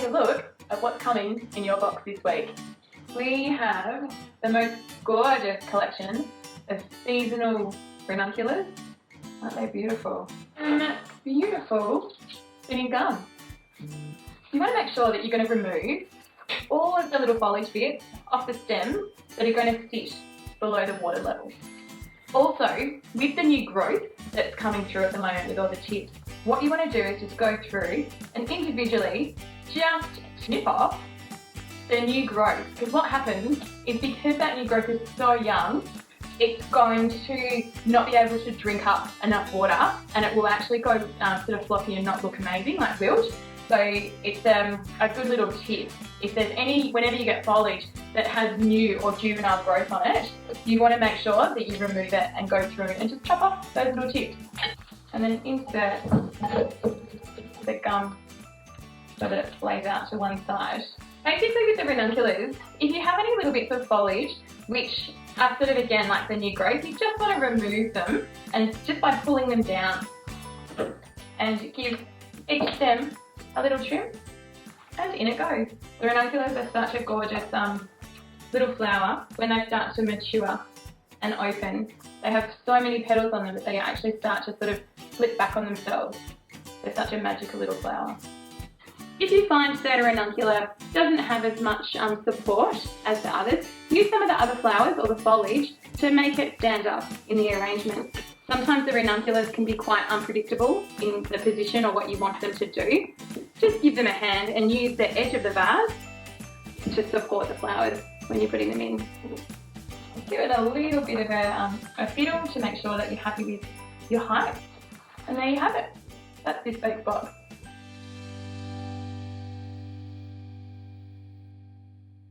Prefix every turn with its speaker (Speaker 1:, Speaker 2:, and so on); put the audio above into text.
Speaker 1: a look at what's coming in your box this week. We have the most gorgeous collection of seasonal ranunculus. Aren't they beautiful? And beautiful spinning gum. You want to make sure that you're going to remove all of the little foliage bits off the stem that are going to sit below the water level. Also, with the new growth that's coming through at the moment with all the tips, what you want to do is just go through and individually just snip off the new growth, because what happens is because that new growth is so young, it's going to not be able to drink up enough water and it will actually go sort of floppy and not look amazing like wilt. So it's a good little tip. If there's whenever you get foliage that has new or juvenile growth on it, you want to make sure that you remove it and go through and just chop off those little tips. And then insert the gum so that it lays out to one side. Basically with the ranunculus, if you have any little bits of foliage which are sort of again like the new growth, you just want to remove them, and just by pulling them down and give each stem a little trim, and in it goes. The ranunculus are such a gorgeous little flower. When they start to mature and open, they have so many petals on them that they actually start to sort of flip back on themselves. They're such a magical little flower. If you find certain ranuncula doesn't have as much support as the others, use some of the other flowers or the foliage to make it stand up in the arrangement. Sometimes the ranunculus can be quite unpredictable in the position or what you want them to do. Just give them a hand and use the edge of the vase to support the flowers when you're putting them in. Give it a little bit of a fiddle to make sure that you're happy with your height. And there you have it. That's this week's box.